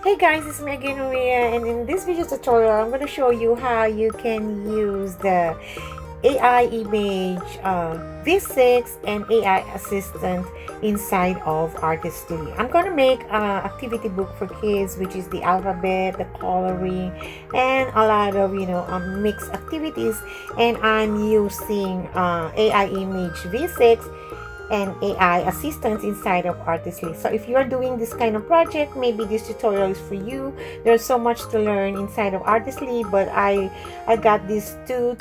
Hey guys, it's me again, Maria, and in this video tutorial, I'm going to show you how you can use the AI image V6 and AI assistant inside of Artistly. I'm going to make an activity book for kids, which is the alphabet, the coloring, and a lot of mixed activities. And I'm using AI image V6 and AI assistants inside of Artistly. So if you are doing this kind of project, maybe this tutorial is for you. There's so much to learn inside of Artistly, but I got these two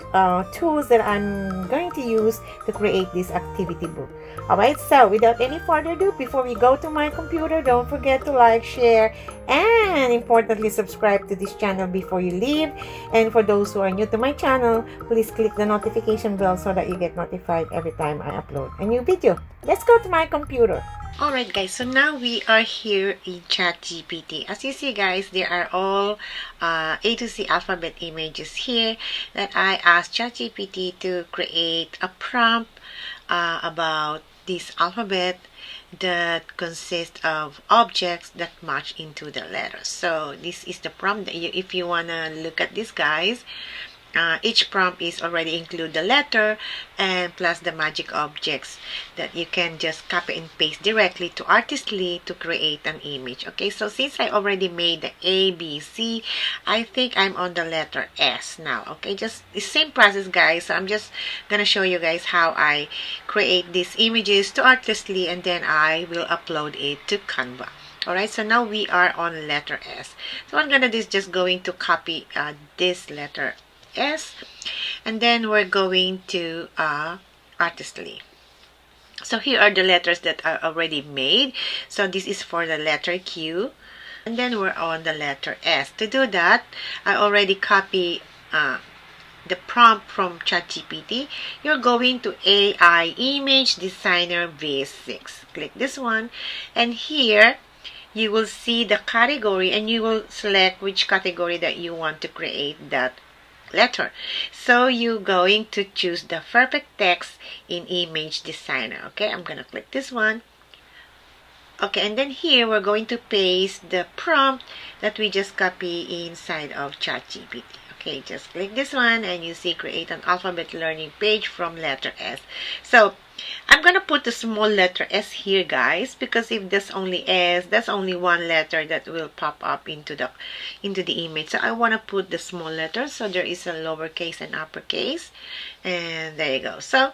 tools that I'm going to use to create this activity book. Alright, so without any further ado, before we go to my computer, don't forget to like, share, and importantly, subscribe to this channel before you leave. And for those who are new to my channel, please click the notification bell so that you get notified every time I upload a new video. Let's go to my computer. Alright guys, so now we are here in ChatGPT. As you see guys, there are all A to Z alphabet images here that I asked ChatGPT to create a prompt about this alphabet that consists of objects that match into the letters. So this is the prompt that if you want to look at this guys, each prompt is already include the letter and plus the magic objects that you can just copy and paste directly to Artistly to create an image. Okay, so since I already made the A, B, C, I think I'm on the letter S now. Okay, just the same process guys. So I'm just gonna show you guys how I create these images to Artistly, and then I will upload it to Canva. Alright, so now we are on letter S. So what I'm gonna do is just going to copy this letter S, and then we're going to Artistly. So here are the letters that are already made. So this is for the letter Q, and then we're on the letter S. To do that, I already copy the prompt from ChatGPT. You're going to AI Image Designer V6. Click this one, and here you will see the category, and you will select which category that you want to create that letter. So you're going to choose the perfect text in image designer. Okay, I'm gonna click this one. Okay, and then here we're going to paste the prompt that we just copy inside of ChatGPT. Okay, just click this one and you see create an alphabet learning page from letter S. So I'm gonna put the small letter S here guys, because if there's only S, that's only one letter that will pop up into the image. So I want to put the small letters, so there is a lowercase and uppercase, and there you go. So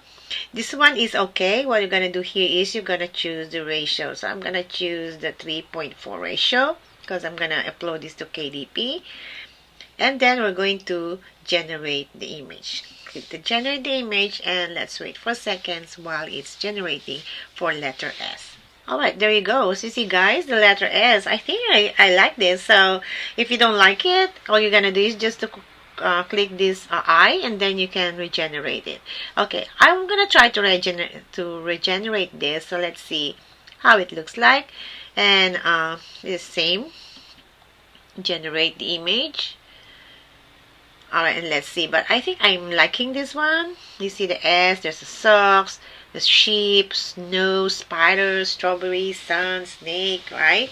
this one is okay. What you're gonna do here is you're gonna choose the ratio. So I'm gonna choose the 3.4 ratio because I'm gonna upload this to KDP, and then we're going to generate the image. Click the generate the image, and let's wait for seconds while it's generating for letter S. Alright, there you go. So you see guys, the letter S. I think I like this. So if you don't like it, all you're gonna do is just to click this I, and then you can regenerate it. Okay, I'm gonna try to regenerate this. So let's see how it looks like. And the same, generate the image. Alright, and let's see. But I think I'm liking this one. You see the S, there's the socks, the sheep, snow, spider, strawberry, sun, snake, right?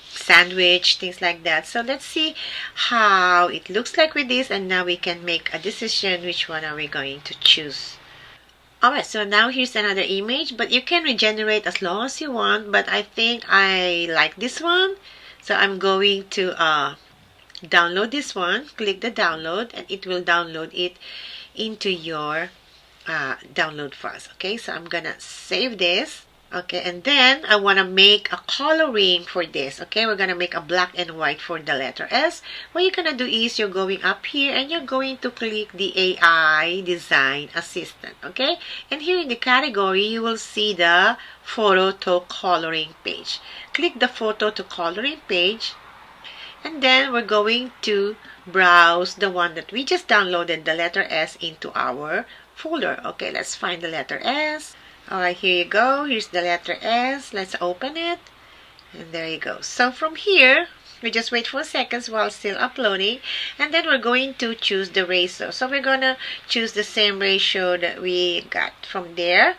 Sandwich, things like that. So let's see how it looks like with this, and now we can make a decision which one are we going to choose. Alright, so now here's another image, but you can regenerate as long as you want, but I think I like this one. So I'm going to download this one. Click the download, and it will download it into your download files. Okay, so I'm gonna save this. Okay, and then I want to make a coloring for this. Okay, we're gonna make a black and white for the letter S. What you're gonna do is you're going up here and you're going to click the AI Design Assistant. Okay, and here in the category you will see the photo to coloring page. Click the photo to coloring page, and then we're going to browse the one that we just downloaded, the letter S, into our folder. Okay, let's find the letter S. Alright, here you go. Here's the letter S. Let's open it. And there you go. So from here, we just wait for seconds while still uploading. And then we're going to choose the ratio. So we're going to choose the same ratio that we got from there,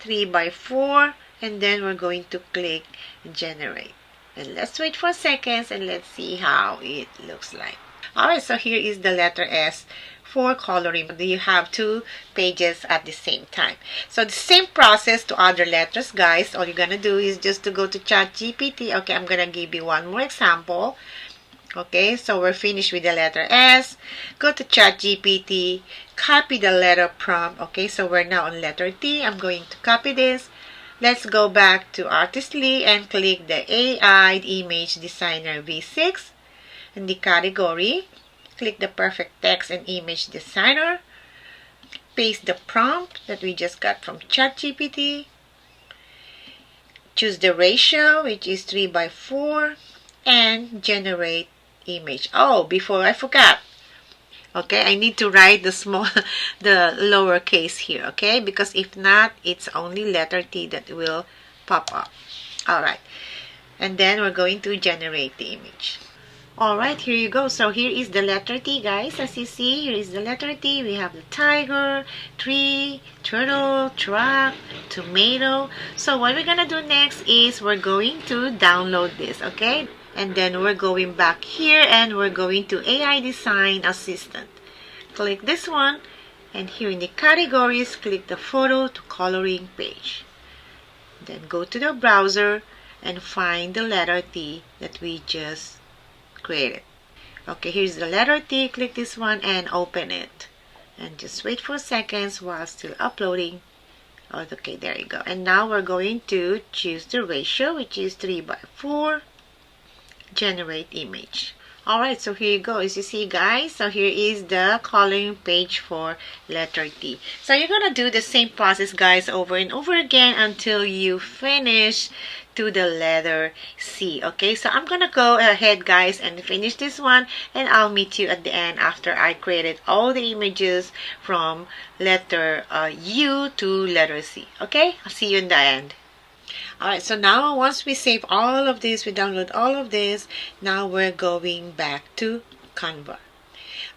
3:4. And then we're going to click generate. And let's wait for seconds and let's see how it looks like. Alright, so here is the letter S for coloring. You have two pages at the same time. So the same process to other letters, guys. All you're gonna do is just to go to ChatGPT. Okay, I'm gonna give you one more example. Okay, so we're finished with the letter S. Go to ChatGPT, copy the letter prompt. Okay, so we're now on letter T. I'm going to copy this. Let's go back to Artistly and click the AI Image Designer V6. In the category, click the Perfect Text and Image Designer. Paste the prompt that we just got from ChatGPT. Choose the ratio, which is 3:4, and generate image. Oh, before I forgot. Okay, I need to write the lowercase here, okay? Because if not, it's only letter T that will pop up. Alright, and then we're going to generate the image. Alright, here you go. So here is the letter T, guys. As you see, here is the letter T. We have the tiger, tree, turtle, truck, tomato. So what we're gonna do next is we're going to download this, okay? And then we're going back here and we're going to AI Design Assistant. Click this one, and here in the categories, click the photo to coloring page. Then go to the browser and find the letter T that we just created. Okay, here's the letter T. Click this one and open it. And just wait for seconds while still uploading. Okay, there you go. And now we're going to choose the ratio, which is 3:4. Generate image. Alright, so here you go. As you see, guys, so here is the coloring page for letter T. So you're gonna do the same process, guys, over and over again until you finish to the letter C. Okay, so I'm gonna go ahead, guys, and finish this one, and I'll meet you at the end after I created all the images from letter U to letter C. Okay, I'll see you in the end. Alright, so now once we save all of this, we download all of this, now we're going back to Canva.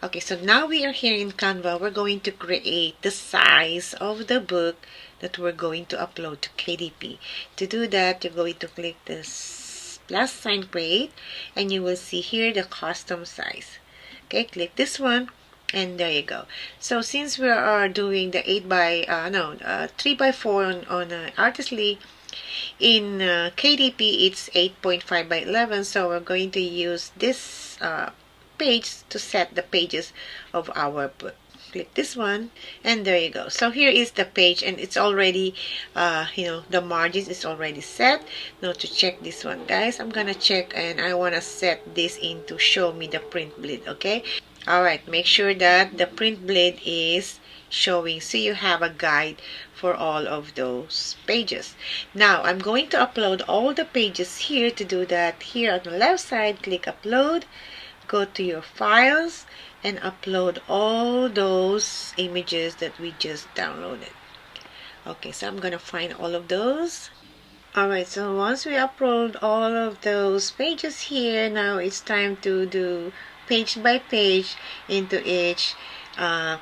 Okay, so now we are here in Canva. We're going to create the size of the book that we're going to upload to KDP. To do that, you're going to click this plus sign create, and you will see here the custom size. Okay, click this one, and there you go. So since we are doing the 3:4 on Artistly, in KDP it's 8.5:11, so we're going to use this page to set the pages of our book. Click this one, and there you go. So here is the page, and it's already the margins is already set. Now to check this one, guys, I'm gonna check, and I want to set this in to show me the print bleed. Okay, alright, make sure that the print bleed is showing, so you have a guide for all of those pages. Now I'm going to upload all the pages here. To do that, here on the left side, click upload, go to your files, and upload all those images that we just downloaded. Okay, so I'm gonna find all of those. Alright, so once we upload all of those pages here, now it's time to do page by page into each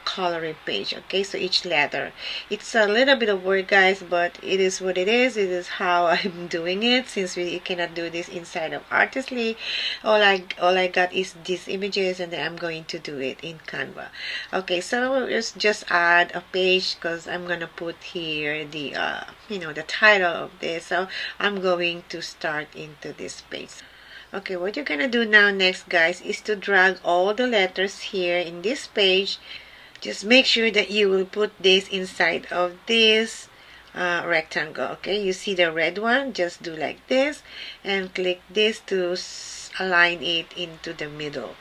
coloring page. Okay, so each letter, it's a little bit of work, guys, but it is what it is. It is how I'm doing it, since we cannot do this inside of Artistly. All I got is these images, and then I'm going to do it in Canva. Okay, so let's just add a page, because I'm gonna put here the the title of this. So I'm going to start into this page. Okay, what you're gonna do now next, guys, is to drag all the letters here in this page. Just make sure that you will put this inside of this rectangle. Okay, you see the red one, just do like this and click this to align it into the middle.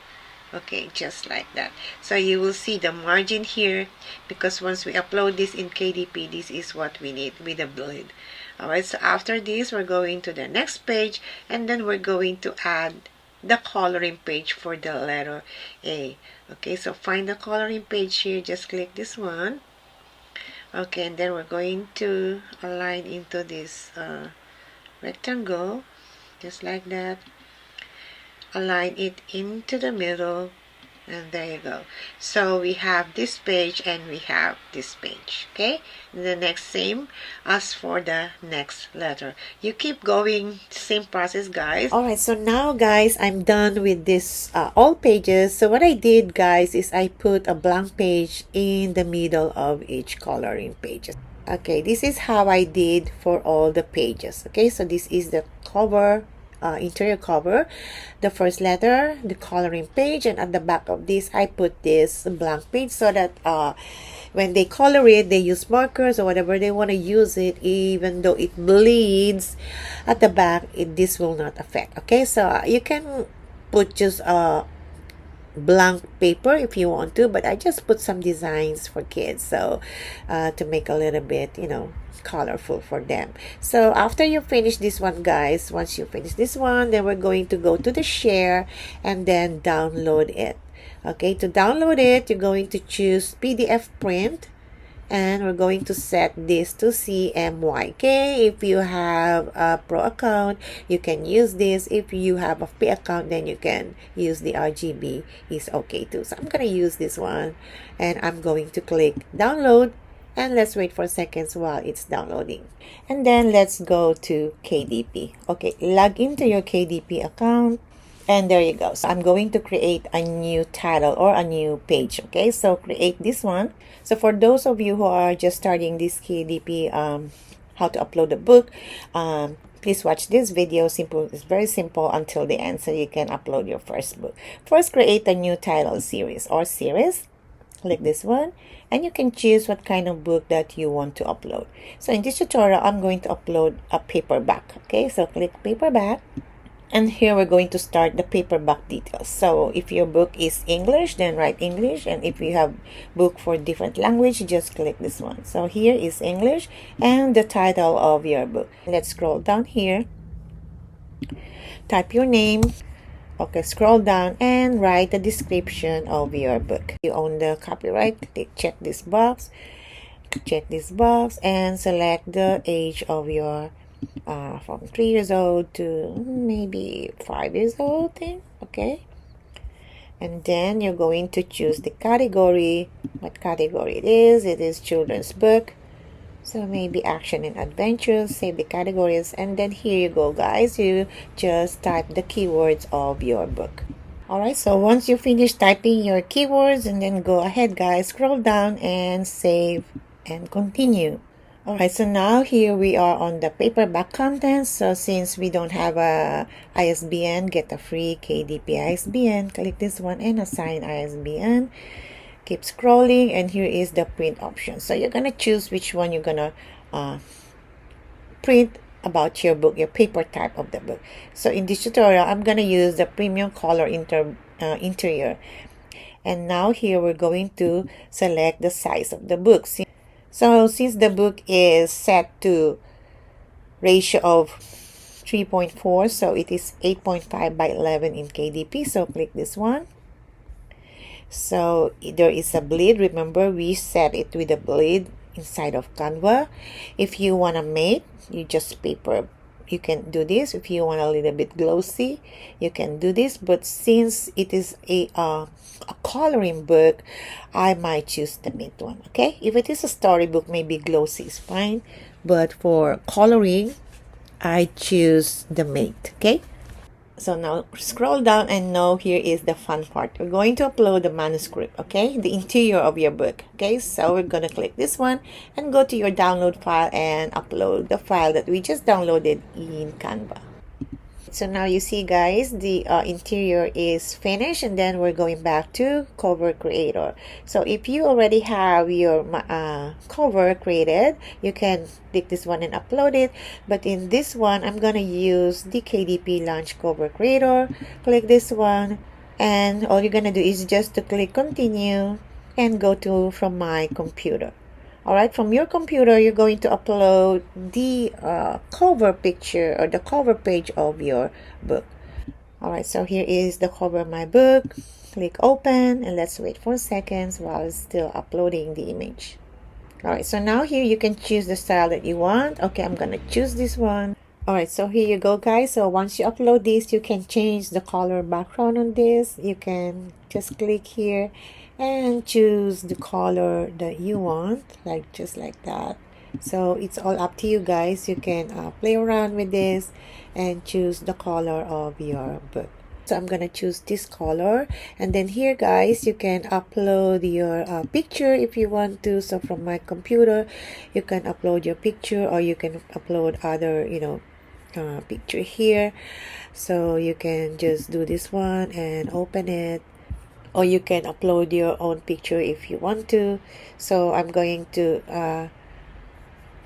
Okay, just like that. So you will see the margin here, because once we upload this in KDP, this is what we need with the bleed. Alright, so after this, we're going to the next page, and then we're going to add the coloring page for the letter A. Okay, so find the coloring page here, just click this one. Okay, and then we're going to align into this rectangle, just like that. Align it into the middle, And there you go. So we have this page and we have this page. Okay, the next same as for the next letter. You keep going, same process, guys. All right, so now guys, I'm done with this all pages. So what I did, guys, is I put a blank page in the middle of each coloring pages. Okay, this is how I did for all the pages. Okay, so this is the cover, interior cover, the first letter, the coloring page, and at the back of this I put this blank page so that when they color it, they use markers or whatever they want to use it, even though it bleeds at the back, this will not affect. Okay, so you can put just blank paper if you want to, but I just put some designs for kids, so to make a little bit, you know, colorful for them. So after you finish this one, guys, once you finish this one, then we're going to go to the share and then download it. Okay, to download it, you're going to choose PDF print, and we're going to set this to CMYK. If you have a pro account, you can use this. If you have a free account, then you can use the RGB, is okay too. So I'm gonna use this one, and I'm going to click download, and let's wait for seconds while it's downloading. And then let's go to KDP. Okay, log into your KDP account. And there you go. So I'm going to create a new title or a new page. Okay, so create this one. So for those of you who are just starting this KDP, how to upload a book, please watch this video. Simple, it's very simple until the end, so you can upload your first book. First, create a new title series or series. Click this one, and you can choose what kind of book that you want to upload. So in this tutorial, I'm going to upload a paperback. Okay, so click paperback. And here we're going to start the paperback details. So if your book is English, then write English. And if you have book for different language, just click this one. So here is English and the title of your book. Let's scroll down here. Type your name. Okay, scroll down and write the description of your book. You own the copyright. Check this box. Check this box and select the age of your from 3 years old to maybe 5 years old thing. Okay, and then you're going to choose the category, what category it is children's book, so maybe action and adventure. Save the categories, and then here you go, guys, you just type the keywords of your book. All right, so once you finish typing your keywords, and then go ahead, guys, scroll down and save and continue. Alright, so now here we are on the paperback contents. So since we don't have a ISBN, get a free KDP ISBN. Click this one and assign ISBN. Keep scrolling, and here is the print option. So you're gonna choose which one you're gonna print about your book, your paper type of the book. So in this tutorial, I'm gonna use the premium color interior. And now here we're going to select the size of the book. So since the book is set to ratio of 3.4, so it is 8.5 by 11 in KDP. So click this one. So there is a bleed. Remember, we set it with a bleed inside of Canva. If you want to mate, you just paper. You can do this. If you want a little bit glossy, you can do this. But since it is a coloring book, I might choose the matte one. Okay, if it is a storybook, maybe glossy is fine, but for coloring, I choose the matte. Okay, so now scroll down, and now here is the fun part. We're going to upload the manuscript. Okay, the interior of your book. Okay, so we're gonna click this one and go to your download file and upload the file that we just downloaded in Canva. So now you see, guys, the interior is finished, and then we're going back to cover creator. So if you already have your cover created, you can click this one and upload it. But in this one, I'm gonna use the KDP launch cover creator. Click this one, and all you're gonna do is just to click continue and go to from my computer. Alright, from your computer, you're going to upload the cover picture or the cover page of your book. Alright, so here is the cover of my book. Click open, and let's wait for seconds while it's still uploading the image. Alright, so now here you can choose the style that you want. Okay, I'm gonna choose this one. Alright, so here you go, guys. So once you upload this, you can change the color background on this. You can just click here and choose the color that you want, like just like that. So it's all up to you, guys. You can play around with this and choose the color of your book. So I'm gonna choose this color, and then here, guys, you can upload your picture if you want to. So from my computer, you can upload your picture, or you can upload other, picture here. So you can just do this one and open it, or you can upload your own picture if you want to. So I'm going to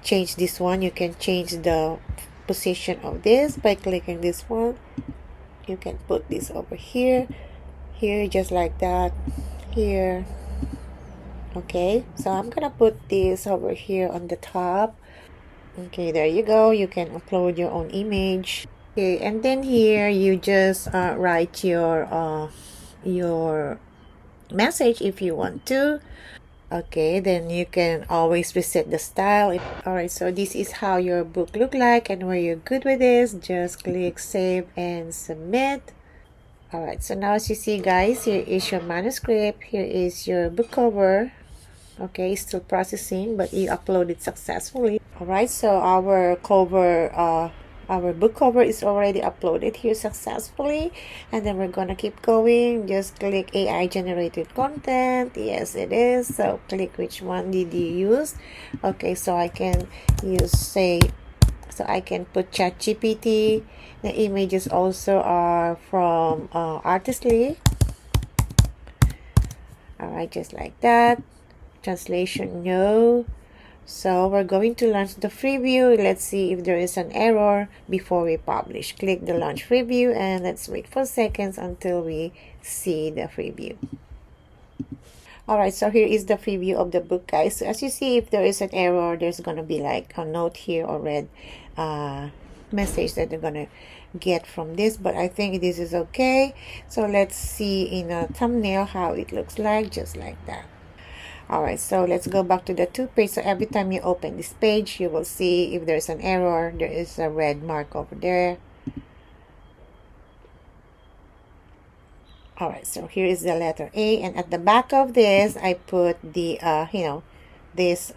change this one. You can change the position of this by clicking this one. You can put this over here, just like that, here. Okay, so I'm gonna put this over here on the top. Okay, there you go. You can upload your own image. Okay, and then here you just write your message if you want to. Okay, then you can always reset the style. Alright, so this is how your book look like, and when you're good with this, just click save and submit. Alright, so now as you see, guys, here is your manuscript, here is your book cover. Okay, still processing, but you uploaded successfully. Alright, so our book cover is already uploaded here successfully, and then we're gonna keep going. Just click AI generated content. Yes, it is. So click which one did you use. Okay, so I can I can put ChatGPT. The images also are from Artistly. Alright, just like that. Translation, no. So we're going to launch the preview. Let's see if there is an error before we publish. Click the launch preview, and let's wait for seconds until we see the preview. Alright, so here is the preview of the book, guys. So as you see, if there is an error, there's gonna be like a note here or red message that they're gonna get from this, but I think this is okay. So let's see in a thumbnail how it looks like, just like that. Alright, so let's go back to the 2 page. So every time you open this page, you will see if there's an error, there is a red mark over there. Alright, so here is the letter A, and at the back of this, I put the, this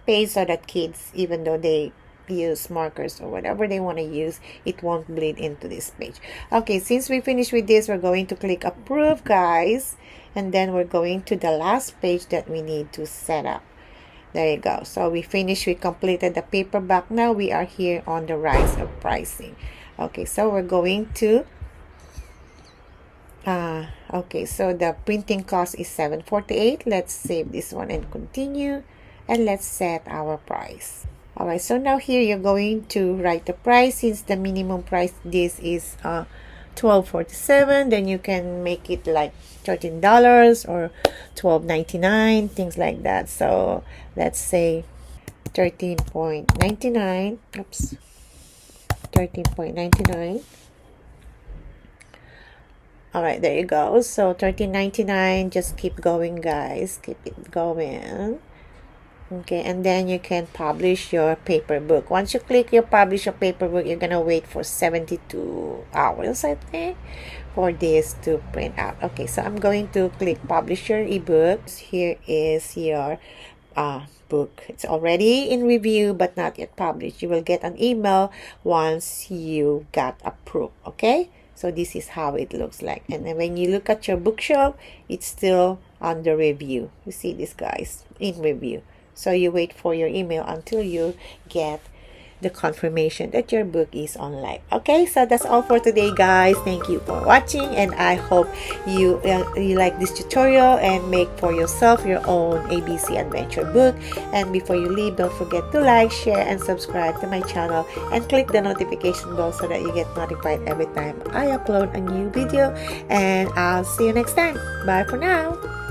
page so that kids, even though they use markers or whatever they want to use, it won't bleed into this page. Okay, since we finished with this, we're going to click approve, guys, and then we're going to the last page that we need to set up. There you go. So we finished, we completed the paperback. Now we are here on the rise of pricing. Okay, so we're going to okay, so the printing cost is $7.48. Let's save this one and continue, and let's set our price. Alright, so now here you're going to write the price. Since the minimum price this is $12.47, then you can make it like $13 or $12.99, things like that. So let's say 13.99. Oops, 13.99. Alright, there you go. So $13.99. Just keep going, guys. Keep it going. Okay, and then you can publish your paper book. Once you click your publish your paper book, you're gonna wait for 72 hours, I think, for this to print out. Okay, so I'm going to click publish your ebook. Here is your book. It's already in review but not yet published. You will get an email once you got approved. Okay, so this is how it looks like, and then when you look at your bookshelf, it's still under review. You see this, guys, in review. So you wait for your email until you get the confirmation that your book is online. Okay, so that's all for today, guys. Thank you for watching, and I hope you like this tutorial and make for yourself your own ABC adventure book. And before you leave, don't forget to like, share, and subscribe to my channel, and click the notification bell so that you get notified every time I upload a new video. And I'll see you next time. Bye for now.